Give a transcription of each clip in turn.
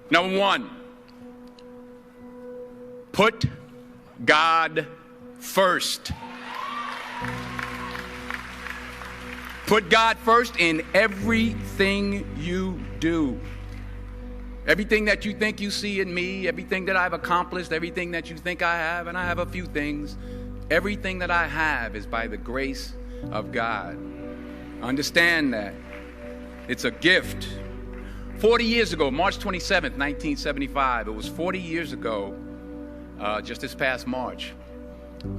Number one, put God first. Put God first in everything you do. Everything that you think you see in me, everything that I've accomplished, everything that you think I have, and I have a few things, everything that I have is by the grace of God. Understand that. It's a gift. 40 years ago, March 27th, 1975, it was 40 years ago, just this past March,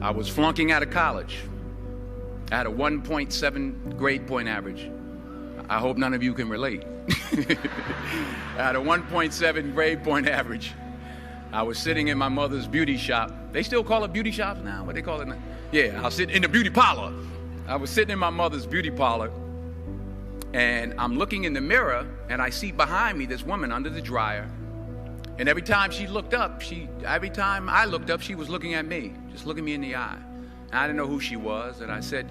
I was flunking out of college. I had a 1.7 grade point average. I hope none of you can relate. I had a 1.7 grade point average. I was sitting in my mother's beauty shop. They still call it beauty shops now? What they call it now? Yeah, I was sitting in the beauty parlor. I was sitting in my mother's beauty parlor, and I'm looking in the mirror, and I see behind me this woman under the dryer. And every time she looked up, every time I looked up, she was looking at me, just looking me in the eye. And I didn't know who she was, and I said,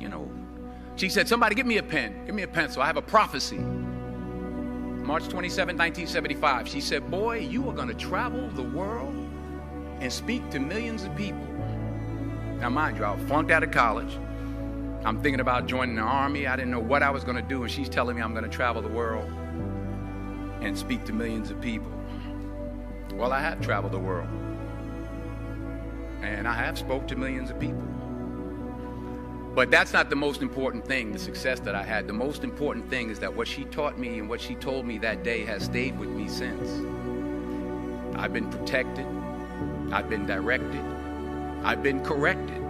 she said, somebody give me a pen, give me a pencil. I have a prophecy. March 27, 1975. She said, boy, you are going to travel the world and speak to millions of people. Now, mind you, I flunked out of college. I'm thinking about joining the army. I didn't know what I was going to do, and she's telling me I'm going to travel the world and speak to millions of people. Well, I have traveled the world, and I have spoke to millions of people. But that's not the most important thing, the success that I had. The most important thing is that what she taught me and what she told me that day has stayed with me since. I've been protected. I've been directed. I've been corrected.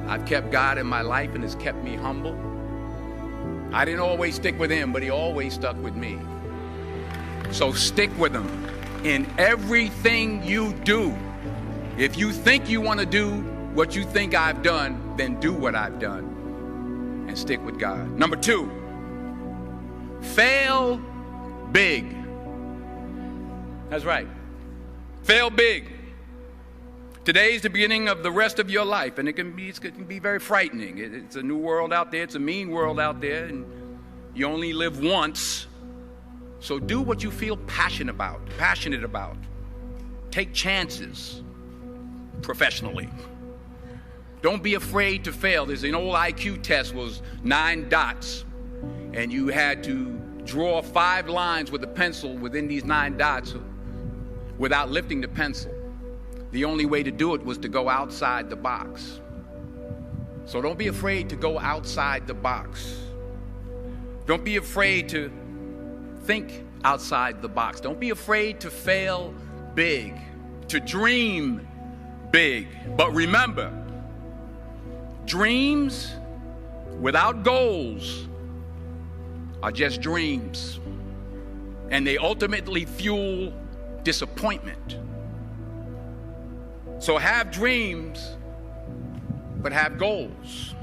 I've kept God in my life and has kept me humble. I didn't always stick with him, but he always stuck with me. So stick with him in everything you do. If you think you want to do what you think I've done, then do what I've done and stick with God. Number two, fail big. That's right. Fail big. Today's the beginning of the rest of your life, and it can be very frightening. It's a new world out there. It's a mean world out there, and you only live once. So do what you feel passionate about. Take chances professionally. Don't be afraid to fail. There's an old IQ test, was 9 dots, and you had to draw 5 lines with a pencil within these 9 dots without lifting the pencil. The only way to do it was to go outside the box. So don't be afraid to go outside the box. Don't be afraid to think outside the box. Don't be afraid to fail big, to dream big. But remember, dreams without goals are just dreams, and they ultimately fuel disappointment. So have dreams, but have goals.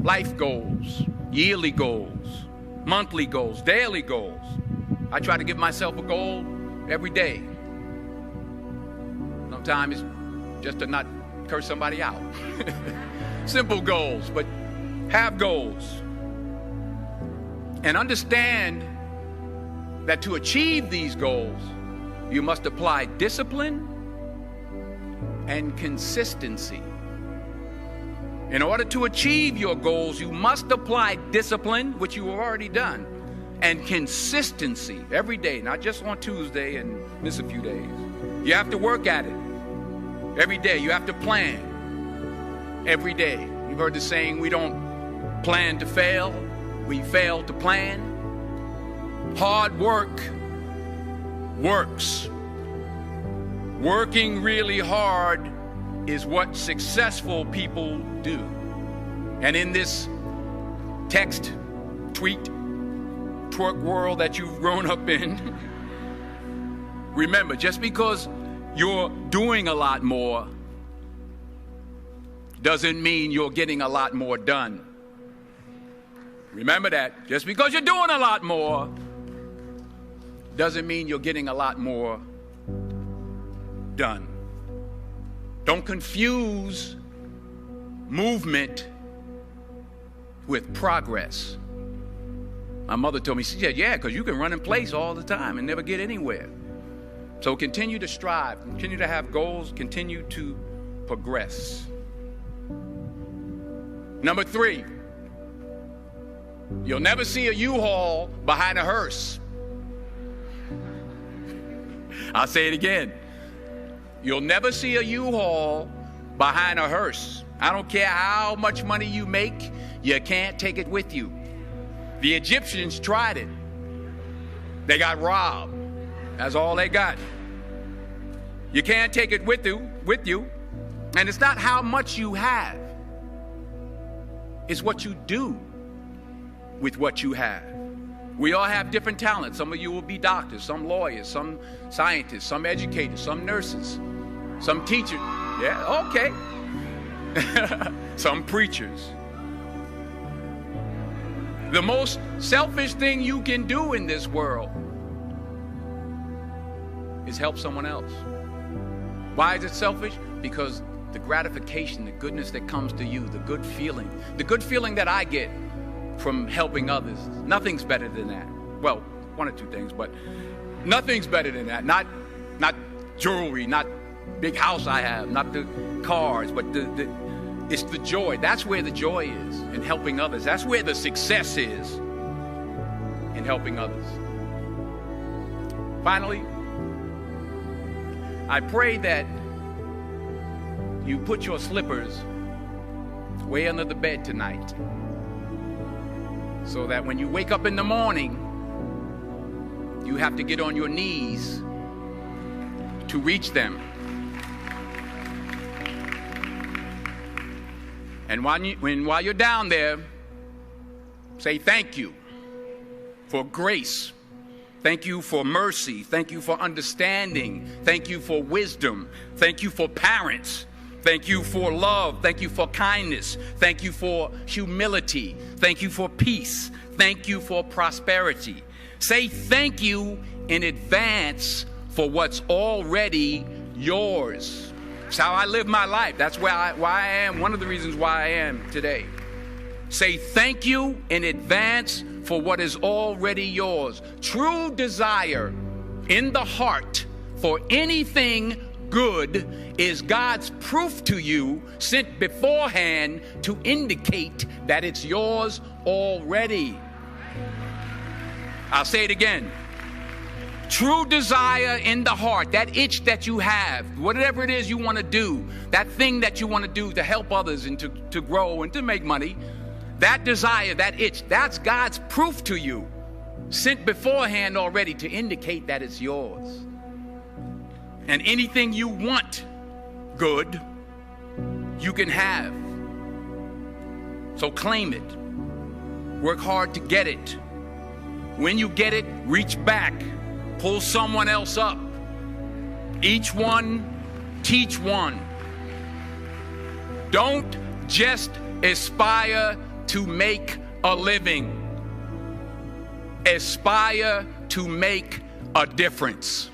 Life goals, yearly goals, monthly goals, daily goals. I try to give myself a goal every day. Sometimes it's just to not curse somebody out. Simple goals, but have goals. And understand that to achieve these goals, you must apply discipline and consistency. In order to achieve your goals, you must apply discipline, which you have already done, and consistency every day, not just on Tuesday and miss a few days. You have to work at it every day. You have to plan every day. You've heard the saying, we don't plan to fail, we fail to plan. Hard work works. Working really hard is what successful people do. And in this text, tweet, twerk world that you've grown up in, remember, just because you're doing a lot more doesn't mean you're getting a lot more done. Remember that. Just because you're doing a lot more doesn't mean you're getting a lot more done. Don't confuse movement with progress. My mother told me, she said, yeah, because you can run in place all the time and never get anywhere. So continue to strive, continue to have goals, continue to progress. Number 3, you'll never see a U-Haul behind a hearse. I'll say it again. You'll never see a U-Haul behind a hearse. I don't care how much money you make, you can't take it with you. The Egyptians tried it. They got robbed. That's all they got. You can't take it with you. And it's not how much you have. It's what you do with what you have. We all have different talents. Some of you will be doctors, some lawyers, some scientists, some educators, some nurses, some teachers. Yeah, okay. Some preachers. The most selfish thing you can do in this world is help someone else. Why is it selfish? Because the gratification, the goodness that comes to you, the good feeling that I get from helping others, nothing's better than that. Well, one or two things, but nothing's better than that. Not jewelry, not big house I have, not the cars, but it's the joy. That's where the joy is, in helping others. That's where the success is, in helping others. Finally, I pray that you put your slippers way under the bed tonight, so that when you wake up in the morning, you have to get on your knees to reach them. And while you're down there, say thank you for grace. Thank you for mercy. Thank you for understanding. Thank you for wisdom. Thank you for parents. Thank you for love. Thank you for kindness. Thank you for humility. Thank you for peace. Thank you for prosperity. Say thank you in advance for what's already yours. It's how I live my life. That's why I am, one of the reasons why I am today. Say thank you in advance for what is already yours. True desire in the heart for anything good is God's proof to you, sent beforehand to indicate that it's yours already. I'll say it again. True desire in the heart, that itch that you have, whatever it is you want to do, that thing that you want to do to help others and to grow and to make money, that desire, that itch, that's God's proof to you, sent beforehand already to indicate that it's yours. And anything you want good, you can have. So claim it. Work hard to get it. When you get it, reach back. Pull someone else up. Each one, teach one. Don't just aspire to make a living. Aspire to make a difference.